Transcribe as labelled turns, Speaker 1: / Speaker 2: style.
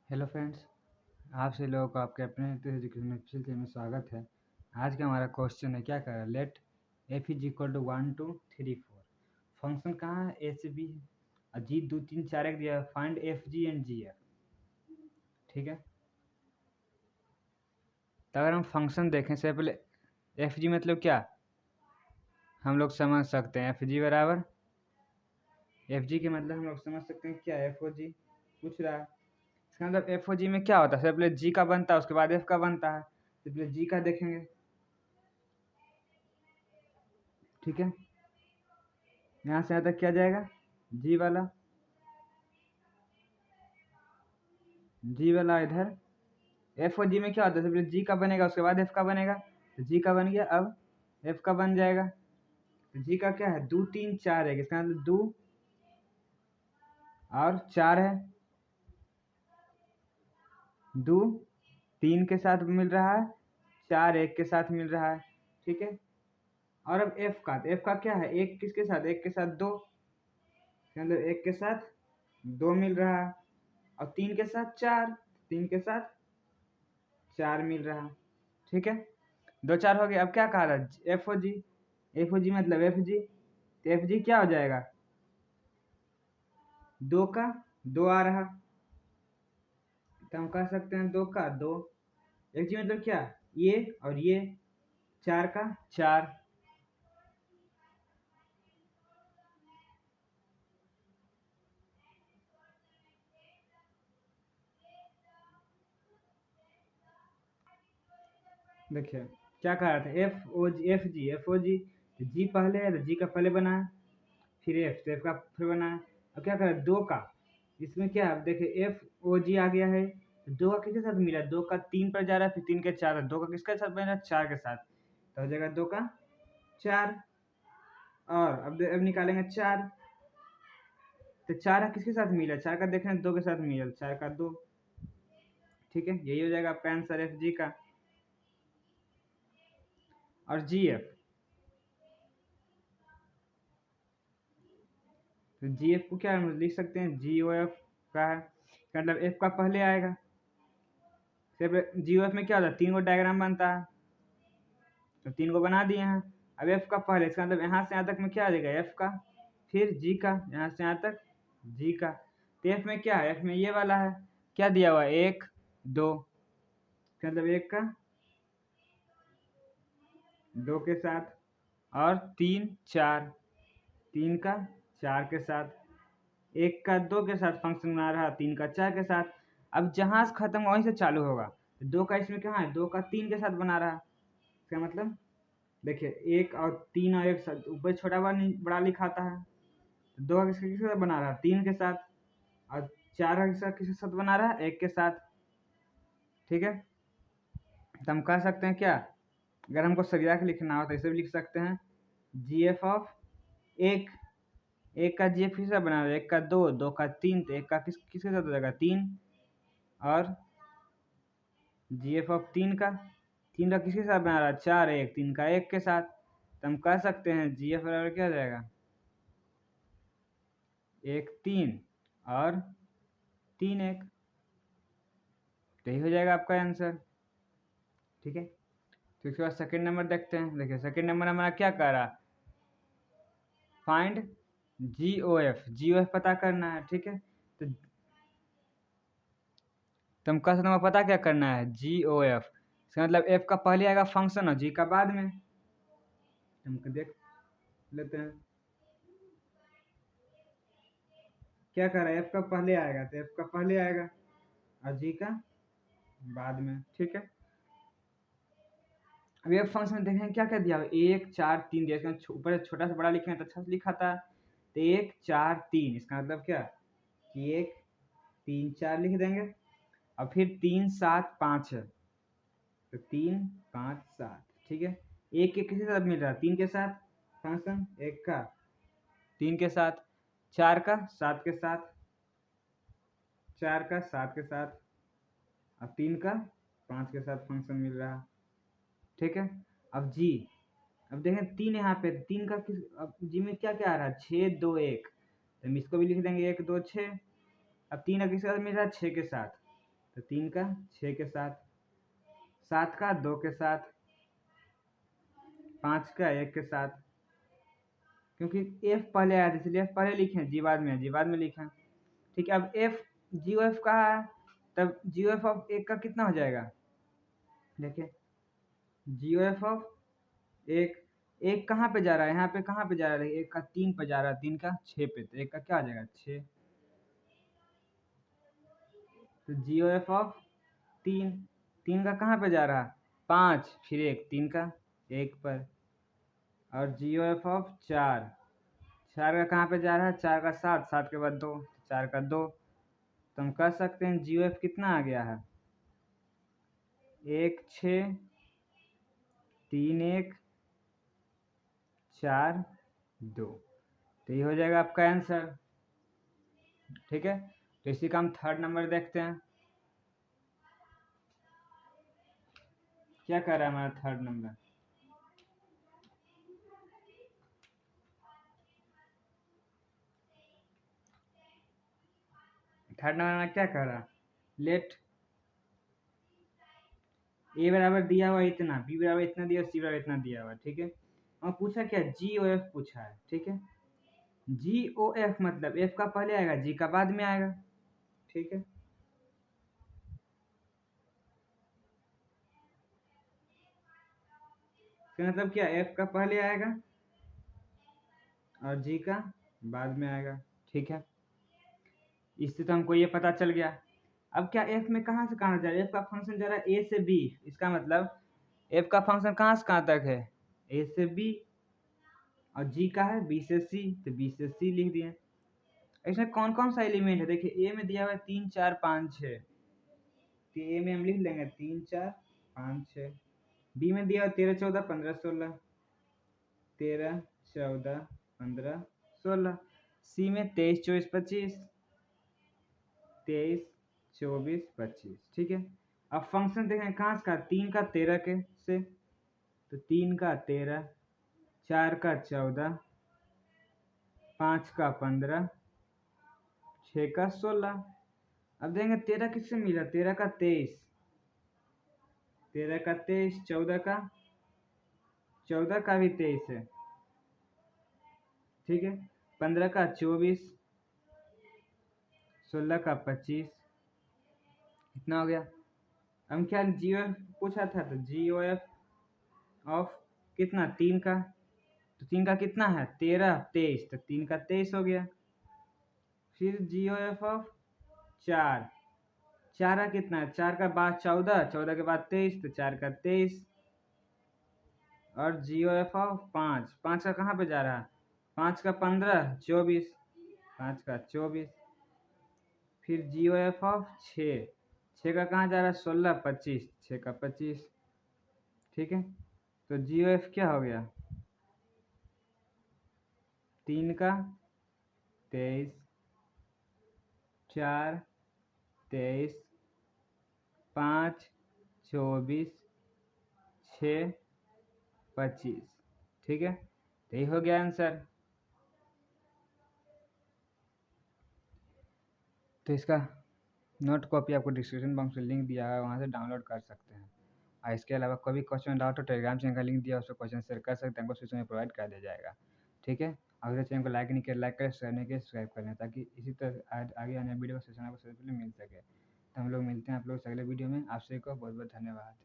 Speaker 1: Hello friends, आप सभी लोगों को आपके अपने एजुकेशन ऑफिशियल में स्वागत है। आज का हमारा क्वेश्चन है, क्या करें, let f is equal to 1 2 3 4। Function कहाँ है, ए से बी है और जी 2 3 4 एक दिया है। Find f g and g f. ठीक है, तो अगर हम फंक्शन देखें से पहले एफ जी मतलब क्या हम लोग समझ सकते हैं। एफ जी बराबर एफ जी के मतलब हम लोग समझ सकते हैं क्या, एफ ओ जी पूछ रहा है। इसका मतलब एफ ओ जी में क्या होता है, सबसे पहले जी का बनता है उसके बाद एफ का बनता है। तो पहले जी का देखेंगे। ठीक है, यहाँ से यहाँ तक क्या जाएगा, जी वाला इधर। एफ और जी में क्या होता है, सबसे जी का बनेगा उसके बाद एफ का बनेगा। तो जी का बन गया, अब एफ का बन जाएगा। तो जी का क्या है, 2 3 4 है, इसका मतलब 2 और 4 है। 2 3 के साथ मिल रहा है, 4 1 के साथ मिल रहा है। ठीक है, और अब एफ का, तो एफ का क्या है, एक किसके साथ, एक के साथ 2, मतलब एक के साथ 2 मिल रहा है, और 3 के साथ 4, 3 के साथ 4 मिल रहा है। ठीक है, 2 4 हो गया। अब क्या कहा रहा है, एफ ओ जी। एफ ओ जी मतलब एफ जी, तो एफ जी क्या हो जाएगा, 2 का 2 आ रहा, तो हम कह सकते हैं 2 का 2। एफ जी मतलब क्या, ये और ये, 4 का 4। देखिए क्या कह रहा था, एफ ओ जी, तो जी पहले है तो जी का पहले बना है, फिर एफ, तो एफ का फिर बना है। अब क्या कह रहा है, 2 का, इसमें क्या है, देखिए एफ ओ जी आ गया है, तो 2 का किसके साथ मिला, 2 का 3 पर जा रहा है, फिर 3 के 4, 2 का किसके साथ बन रहा है, 4 के साथ, तो हो जाएगा 2 का 4। और अब निकालेंगे 4, तो 4 किसके साथ मिला, 4 का देखें 2 के साथ मिला, 4 का 2। ठीक है, यही हो जाएगा आपका आंसर एफ जी का। और जी एफ, तो जी एफ को क्या हम लिख सकते हैं, जी ओ एफ का है, मतलब एफ का पहले आएगा। सिर्फ जी ओ एफ में क्या होता है, 3 गो डायग्राम बनता है, तो 3 गो बना दिए हैं। अब एफ का पहले, इसका मतलब यहाँ से यहाँ तक में क्या आ जाएगा, एफ का, फिर जी का, यहाँ से यहाँ तक जी का। तो एफ में क्या है, एफ में ये वाला है, क्या दिया हुआ है, 1 2, मतलब 1 का 2 के साथ, और 3 4, 3 का 4 के साथ, 1 का 2 के साथ फंक्शन बना रहा, 3 का 4 के साथ। अब जहाँ से खत्म वहीं से चालू होगा। 2 का इसमें कहाँ है, 2 का 3 के साथ बना रहा, इसका मतलब देखिए 1 और 3 और 1 साथ, ऊपर छोटा बड़ा लिखाता है। 2 का किसके साथ बना रहा, 3 के साथ, और 4 का किसके साथ बना रहा है, 1 के साथ। ठीक है, तो हम कह सकते हैं क्या, अगर हमको सरिया के लिखना हो तो ऐसे भी लिख सकते हैं, जी एफ ऑफ एक, एक का जी एफ किसका बना रहा है, 1 का 2, 2 का 3, तो 1 का किसके साथ हो जाएगा, 3, और जी एफ ऑफ 3 का, 3 का किसके साथ बना रहा है, 4 1, 3 का 1 के साथ। तो हम कह सकते हैं जी एफ बराबर क्या हो जाएगा, 1 3 और 3 1, तो यही हो जाएगा आपका आंसर। ठीक है, तो इसके बाद सेकेंड नंबर देखते हैं। देखिए सेकेंड नंबर हमारा क्या कह रहा, फाइंड जी ओ एफ, जी ओ एफ पता करना है। ठीक है, तो तुम कह सकते हो पता क्या करना है, जी ओ एफ, इसका मतलब एफ का पहले आएगा फंक्शन और जी का बाद में। हम देख लेते हैं क्या कर रहा है, एफ का पहले आएगा, तो एफ का पहले आएगा और जी का बाद में। ठीक है, अब एफ फंक्शन देखें क्या क्या दिया हुआ, 1 4 3 दिया, इसका ऊपर छोटा सा बड़ा लिखे हैं तो अच्छा से लिखा था, तो 1 4 3, इसका मतलब क्या कि 1 3 4 लिख देंगे, और फिर 3 7 5 है, तो 3 5 7। ठीक है, एक के किसी साथ मिल रहा है, 3 के साथ फंक्शन, 1 का 3 के साथ, 4 का 7 के साथ, 4 का 7 के साथ, और 3 का 5 के साथ फंक्शन मिल रहा। ठीक है, अब जी, अब देखें 3 यहाँ पे, 3 का किस, अब जी में क्या क्या आ रहा है, 6 2 1, तो हम इसको भी लिख देंगे 1 2 6। अब 3 का किसके साथ मिल रहा है, 6 के साथ, तो 3 का 6 के साथ, 7 का 2 के साथ, 5 का 1 के साथ, क्योंकि f पहले आया था इसलिए f पहले लिखे, जी बाद में है, जी बाद में लिखा। ठीक है, अब f जी ओ एफ कहा है, तब जी ओ एफ ऑफ 1 का कितना हो जाएगा, देखिए जी ओ एफ ऑफ 1, 1 कहाँ पे जा रहा है, यहाँ पे कहाँ पे जा रहा है, 1 का 3 पे जा रहा है, 3 का 6 पे, तो 1 का क्या आ जाएगा 6। तो जी ओ एफ ऑफ 3, 3 का कहाँ पे जा रहा है 5, फिर 1, 3 का 1 पर। और जी ओ एफ ऑफ 4, 4 का कहाँ पे जा रहा है, 4 का 7, 7 के बाद 2, 4 का 2, तो हम कह सकते हैं जी ओ एफ कितना आ गया है 1 6 3 1 4 2, तो ये हो जाएगा आपका आंसर। ठीक है, तो इसी का हम थर्ड नंबर देखते हैं, क्या कर रहा है हमारा थर्ड नंबर। थर्ड नंबर में क्या कर रहा, लेट ए बराबर दिया हुआ इतना, बी बराबर इतना दिया, सी बराबर इतना दिया हुआ। ठीक है, और पूछा क्या, जी ओ एफ पूछा है। ठीक है, जी ओ एफ मतलब एफ का पहले आएगा, जी का बाद में आएगा। ठीक है, तो मतलब क्या, एफ का पहले आएगा और जी का बाद में आएगा। ठीक है, इससे तो हमको ये पता चल गया। अब क्या एफ में कहाँ से कहाँ जा रहा है, एफ का फंक्शन जा रहा है ए से बी, इसका मतलब एफ का फंक्शन कहाँ से कहाँ तक है, ए से बी, और जी का है बी से सी, तो बी से सी लिख दिए। इसमें कौन कौन सा एलिमेंट है, देखिए ए में दिया हुआ है 3 4 5 6, तो ए में हम लिख लेंगे 3 4 5 6। बी में दिया हुआ 13 14 15 16, 13 14 15 16। सी में 23 24 25, 23 24 25। ठीक है, अब फंक्शन देखें कहाँ से, का 3 का 13 के से, तो 3 का 13, 4 का 14, 5 का 15, 6 का 16। अब देखेंगे 13 किससे मिला, 13 का 23, 13 का 23, 14 का भी 23 है। ठीक है, 15 का 24, 16 का 25, इतना हो गया। हम क्या जी ओ एफ पूछा था, तो जी ओ एफ ऑफ कितना 3 का, तो 3 का कितना है 13 23, तो 3 का 23 हो गया। फिर जी ओ एफ ऑफ 4, 4 का कितना है, 4 का बाद 14, 14 के बाद 23, तो 4 का 23। और जी ओ एफ ऑफ 5, 5 का कहाँ पे जा रहा है, 5 का 15 24, 5 का 24। फिर जी ओ एफ ऑफ 6, 6 का कहाँ जा रहा है 16 25, 6 का 25। ठीक है, तो जी ओ एफ क्या हो गया 3 का 23, 4 23, 5 24, 6 25। ठीक है, तो यही हो गया आंसर। तो इसका नोट कॉपी आपको डिस्क्रिप्शन बॉक्स में लिंक दिया है, वहाँ से डाउनलोड कर सकते हैं। और इसके अलावा कोई भी क्वेश्चन डाउट हो, टेलीग्राम चैनल का लिंक दिया है, उसको क्वेश्चन शेयर कर सकते हैं, हमको सेक्शन में प्रोवाइड कर दिया जाएगा। ठीक है, अगर चैनल को लाइक नहीं किया, लाइक करें, सब्सक्राइब नहीं किया, सब्सक्राइब कर लें, ताकि इसी तरह आगे आने वीडियो का सेशन आपको सबसे पहले मिल सके। तो हम लोग मिलते हैं आप लोग से अगले वीडियो में। आप सभी को बहुत बहुत धन्यवाद।